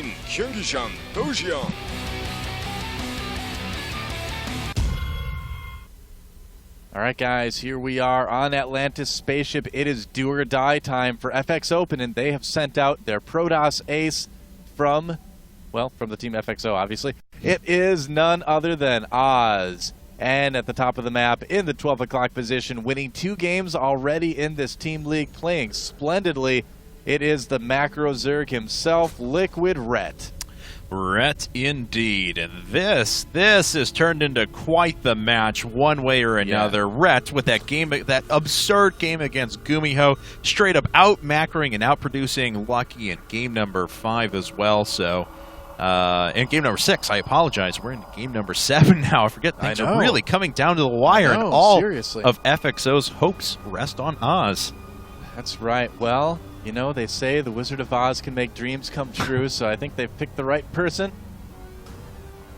모든 경기장 도시형. All right, guys, here we are on Atlantis Spaceship. It is do or die time for FX Open, and they have sent out their Protoss ace from the team FXO, obviously. It is none other than Oz. And at the top of the map, in the 12 o'clock position, winning 2 games already in this team league, playing splendidly. It is the Macro Zerg himself, Liquid Rhett. Rhett indeed. And this has turned into quite the match one way or another. Yeah. Rhett with that absurd game against Gumiho, straight up out-macroing and out-producing Lucky in game number 5 as well. So, in game number 6, I apologize. We're in game number 7 now. I forget things are really coming down to the wire, and all seriously of FXO's hopes rest on Oz. That's right. Well, you know, they say the Wizard of Oz can make dreams come true, so I think they've picked the right person.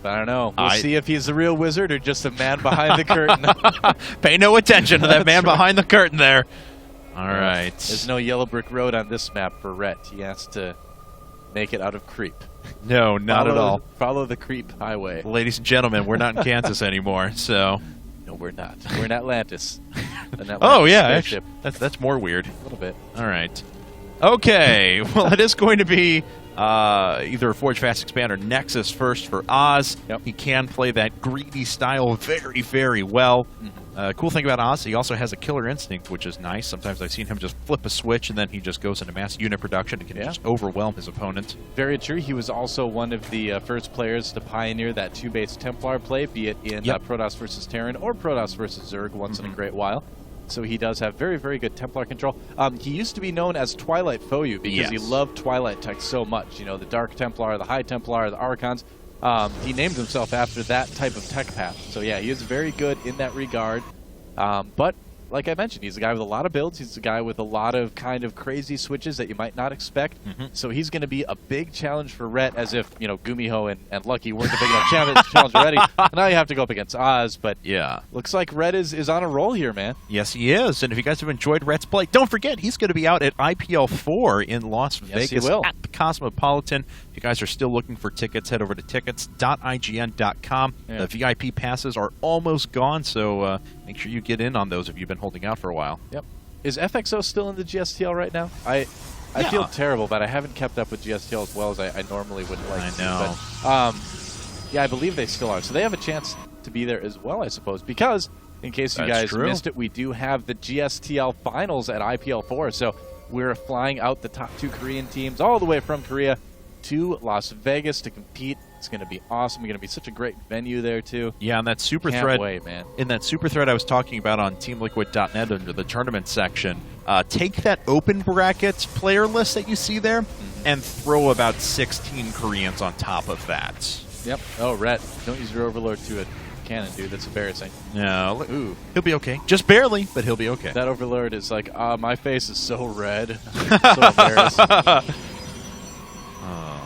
But I don't know. We'll see if he's the real wizard or just a man behind the curtain. Pay no attention to that man behind the curtain there. All right. There's no yellow brick road on this map for Rhett. He has to make it out of creep. No, not at all. Follow the creep highway. Ladies and gentlemen, we're not in Kansas anymore, so... No, we're not. We're in Atlantis. Oh, yeah. Actually, that's more weird. A little bit. All right. Okay. Well, it is going to be either a Forge Fast Expand or Nexus first for Oz. Yep. He can play that greedy style very, very well. Cool thing about Oz, he also has a killer instinct, which is nice. Sometimes I've seen him just flip a switch and then he just goes into mass unit production and can just overwhelm his opponent. Very true. He was also one of the first players to pioneer that 2-base Templar play, be it in Protoss versus Terran or Protoss versus Zerg once in a great while. So he does have very, very good Templar control. He used to be known as Twilight Foyu because he loved Twilight tech so much. You know, the Dark Templar, the High Templar, the Archons. He named himself after that type of tech path. So yeah, he is very good in that regard. But like I mentioned, he's a guy with a lot of builds. He's a guy with a lot of kind of crazy switches that you might not expect. So he's going to be a big challenge for Rhett, as if, you know, Gumiho and Lucky weren't a big enough challenge already. Now you have to go up against Oz, but looks like Rhett is on a roll here, man. Yes, he is. And if you guys have enjoyed Rhett's play, don't forget, he's going to be out at IPL 4 in Las Vegas at the Cosmopolitan. If you guys are still looking for tickets, head over to tickets.ign.com. The VIP passes are almost gone, so make sure you get in on those if you've been holding out for a while. Yep. Is FXO still in the GSTL right now? I feel terrible, but I haven't kept up with GSTL as well as I normally would like to. I know. But, yeah, I believe they still are. So they have a chance to be there as well, I suppose, because in case you guys missed it, we do have the GSTL finals at IPL 4. So we're flying out the top 2 Korean teams all the way from Korea to Las Vegas to compete. It's going to be awesome. It's going to be such a great venue there, too. Yeah, and that super Can't thread, wait, man. In that super thread I was talking about on TeamLiquid.net under the tournament section, take that open brackets player list that you see there and throw about 16 Koreans on top of that. Yep. Oh, Rhett, don't use your Overlord to a cannon, dude. That's embarrassing. No. Ooh. He'll be okay. Just barely, but he'll be okay. That Overlord is like, my face is so red. So embarrassing.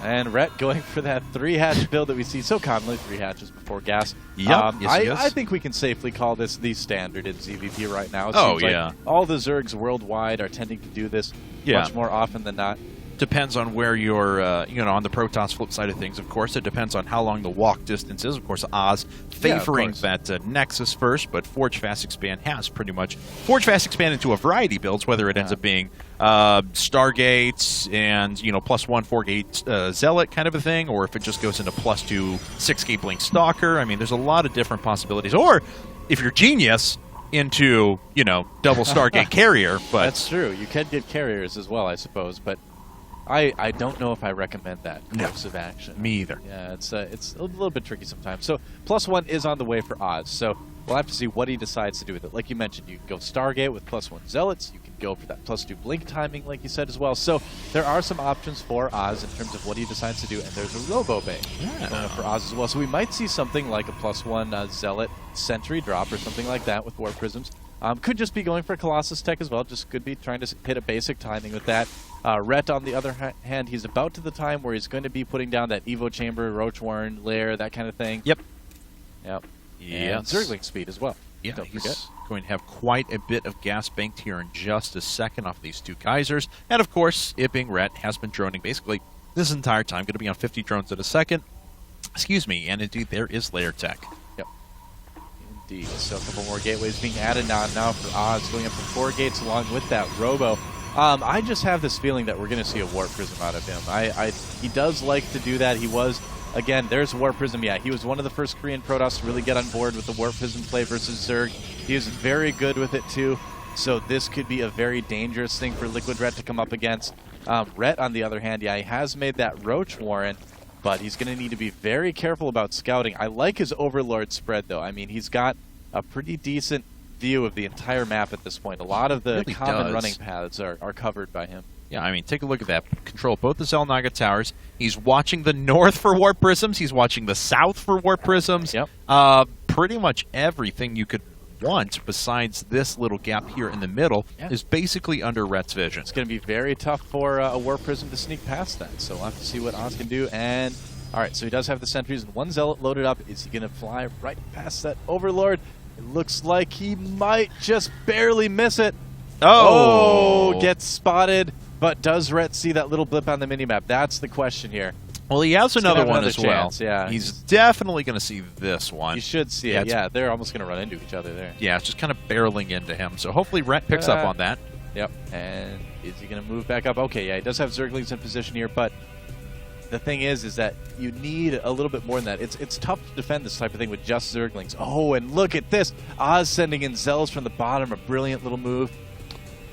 And Rhett going for that 3-hatch build that we see so commonly, 3 hatches before gas. Yep. I think we can safely call this the standard in ZVP right now. It seems like all the Zergs worldwide are tending to do this much more often than not. Depends on where you're, on the Protoss flip side of things, of course. It depends on how long the walk distance is. Of course, Oz favoring that Nexus first, but Forge Fast Expand has pretty much Forge Fast Expand into a variety of builds, whether it ends up being Stargates and, +1 4-gate Zealot kind of a thing, or if it just goes into +2 6-gate Blink Stalker. I mean, there's a lot of different possibilities. Or, if you're genius, into, double Stargate Carrier. But that's true. You can get carriers as well, I suppose, but I don't know if I recommend that course of action. Me either. Yeah, it's a little bit tricky sometimes. So +1 is on the way for Oz. So we'll have to see what he decides to do with it. Like you mentioned, you can go Stargate with +1 Zealots. You can go for that +2 Blink timing, like you said as well. So there are some options for Oz in terms of what he decides to do. And there's a Robo Bay for Oz as well. So we might see something like a +1 Zealot Sentry drop or something like that with Warp Prisms. Could just be going for Colossus tech as well. Just could be trying to hit a basic timing with that. Rhett, on the other hand, he's about to the time where he's going to be putting down that Evo Chamber, Roach Warren, Lair, that kind of thing. Yep. And Zergling speed as well. Yeah, Don't he's forget. going to have quite a bit of gas banked here in just a second off these 2 Geysers. And, of course, it being Rhett, has been droning basically this entire time. Going to be on 50 drones at a second. Excuse me, and indeed there is layer tech. Yep. Indeed. So a couple more gateways being added now for Oz, going up to 4 gates along with that Robo. I just have this feeling that we're going to see a Warp Prism out of him. He does like to do that. He was, again, there's Warp Prism. Yeah, he was one of the first Korean Protoss to really get on board with the Warp Prism play versus Zerg. He is very good with it too. So this could be a very dangerous thing for Liquid Ret to come up against. Ret, on the other hand, yeah, he has made that Roach Warren, but he's going to need to be very careful about scouting. I like his Overlord spread, though. I mean, he's got a pretty decent view of the entire map at this point. A lot of the common running paths are covered by him. Yeah, I mean, take a look at that. Control both the Xel'Naga towers. He's watching the north for Warp Prisms. He's watching the south for Warp Prisms. Yep. Pretty much everything you could want besides this little gap here in the middle is basically under Ret's vision. It's going to be very tough for a Warp Prism to sneak past that, so we'll have to see what Oz can do. And, all right, so he does have the sentries and 1 Zealot loaded up. Is he going to fly right past that Overlord? It looks like he might just barely miss it. Oh, gets spotted, but does Ret see that little blip on the minimap? That's the question here. Well, he has another one as well. Yeah, he's definitely going to see this one. You should see it. Yeah, they're almost going to run into each other there. Yeah, it's just kind of barreling into him. So hopefully Ret picks up on that. Yep. And is he going to move back up? Okay, yeah, he does have Zerglings in position here, but the thing is that you need a little bit more than that. It's tough to defend this type of thing with just Zerglings. Oh, and look at this. Oz sending in Zealous from the bottom, a brilliant little move.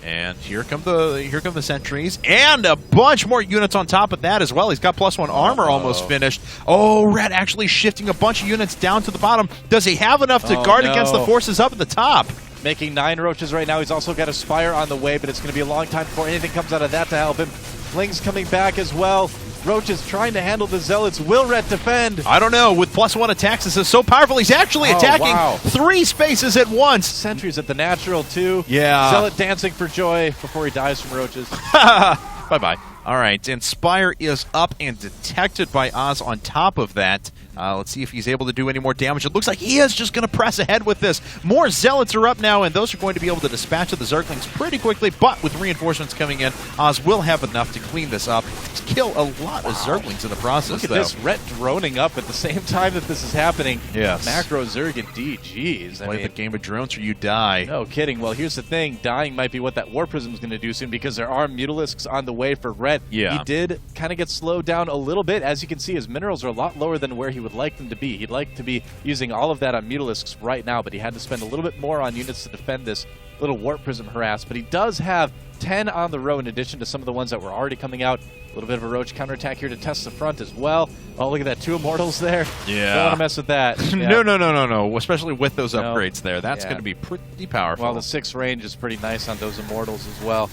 And here come the sentries, and a bunch more units on top of that as well. He's got +1 armor almost finished. Oh, Red actually shifting a bunch of units down to the bottom. Does he have enough to guard against the forces up at the top? Making 9 Roaches right now. He's also got a Spire on the way, but it's going to be a long time before anything comes out of that to help him. Fling's coming back as well. Roaches trying to handle the Zealots. Will Ret defend? I don't know. With +1 attacks, this is so powerful. He's actually attacking 3 spaces at once. Sentries at the natural, too. Yeah. Zealot dancing for joy before he dies from Roaches. Bye-bye. All right, and Spire is up and detected by Oz on top of that. Let's see if he's able to do any more damage. It looks like he is just going to press ahead with this. More Zealots are up now, and those are going to be able to dispatch of the Zerglings pretty quickly, but with reinforcements coming in, Oz will have enough to clean this up, to kill a lot of Zerglings in the process, Look at this, Ret droning up at the same time that this is happening. Yes. Macro Zerg and DGs. Play the game of drones or you die. No kidding. Well, here's the thing. Dying might be what that War Prism is going to do soon, because there are Mutalisks on the way for Ret. Yeah. He did kind of get slowed down a little bit. As you can see, his minerals are a lot lower than where he would like them to be. He'd like to be using all of that on Mutalisks right now, but he had to spend a little bit more on units to defend this little Warp Prism harass. But he does have 10 on the row in addition to some of the ones that were already coming out. A little bit of a Roach counterattack here to test the front as well. Oh, look at that. 2 Immortals there. Yeah. Don't want to mess with that. Yeah. No. Especially with those upgrades there. That's going to be pretty powerful. Well, the 6 range is pretty nice on those Immortals as well.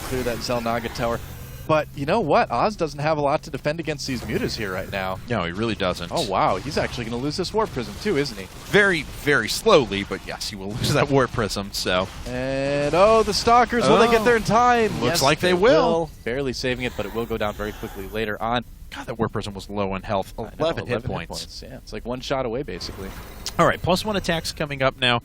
Clear that Xel'Naga tower. But you know what? Oz doesn't have a lot to defend against these Mutas here right now. No, he really doesn't. Oh, wow. He's actually going to lose this Warp Prism too, isn't he? Very, very slowly, but yes, he will lose that Warp Prism, so. And, the Stalkers, will they get there in time? Looks like they will. Barely saving it, but it will go down very quickly later on. God, that Warp Prism was low in health. 11 hit points. Yeah, it's like 1 shot away, basically. All right, +1 attacks coming up now.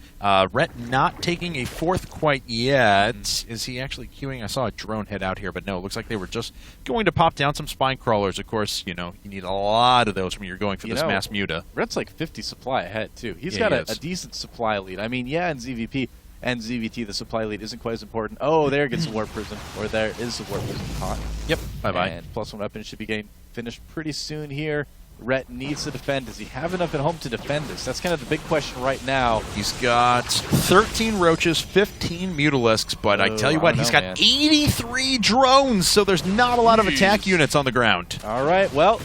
Ret not taking a 4th quite yet. Is he actually queuing? I saw a drone head out here, but no, it looks like they were just going to pop down some spine crawlers. Of course, you need a lot of those when you're going for this mass muta. Ret's like 50 supply ahead, too. He's got a decent supply lead. I mean, yeah, in ZVP and ZVT, the supply lead isn't quite as important. Oh, there gets a Warp Prism, or there is a Warp Prism caught. Yep, bye-bye. And +1 weapon should be getting finished pretty soon here. Ret needs to defend. Does he have enough at home to defend this? That's kind of the big question right now. He's got 13 Roaches, 15 Mutalisks, but I tell you what, he's got 83 drones, so there's not a lot of attack units on the ground. All right, well,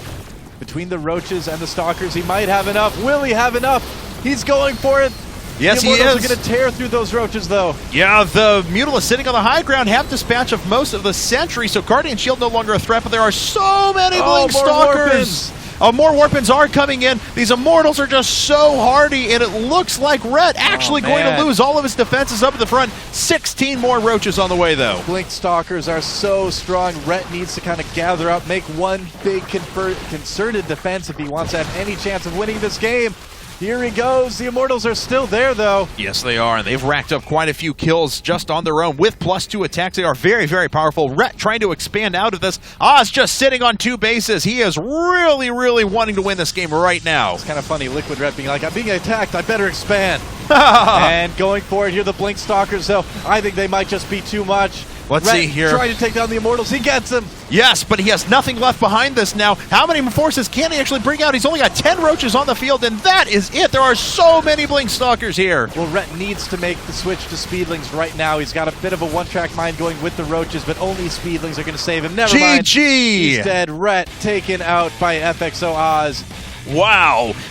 between the Roaches and the Stalkers, he might have enough. Will he have enough? He's going for it. Yes, he is. The Immortals are going to tear through those Roaches, though. Yeah, the Mutalisks sitting on the high ground have dispatch of most of the sentries, so Guardian Shield no longer a threat, but there are so many Blink Stalkers. More Warpins are coming in. These Immortals are just so hardy, and it looks like Ret actually going to lose all of his defenses up at the front. 16 more Roaches on the way, though. Blink Stalkers are so strong. Ret needs to kind of gather up, make one big concerted defense if he wants to have any chance of winning this game. Here he goes. The Immortals are still there, though. Yes, they are, and they've racked up quite a few kills just on their own with +2 attacks. They are very, very powerful. Rhett trying to expand out of this. Oz just sitting on 2 bases. He is really, really wanting to win this game right now. It's kind of funny, Liquid Rhett being like, I'm being attacked, I better expand. And going for it here, the Blink Stalkers, though, I think they might just be too much. Let's see here. Trying to take down the Immortals. He gets him. Yes, but he has nothing left behind this now. How many forces can he actually bring out? He's only got 10 roaches on the field, and that is it. There are so many Blink Stalkers here. Well, Rhett needs to make the switch to Speedlings right now. He's got a bit of a one-track mind going with the roaches, but only Speedlings are going to save him. Never mind. GG! He's dead. Rhett taken out by FXO.Oz. Wow.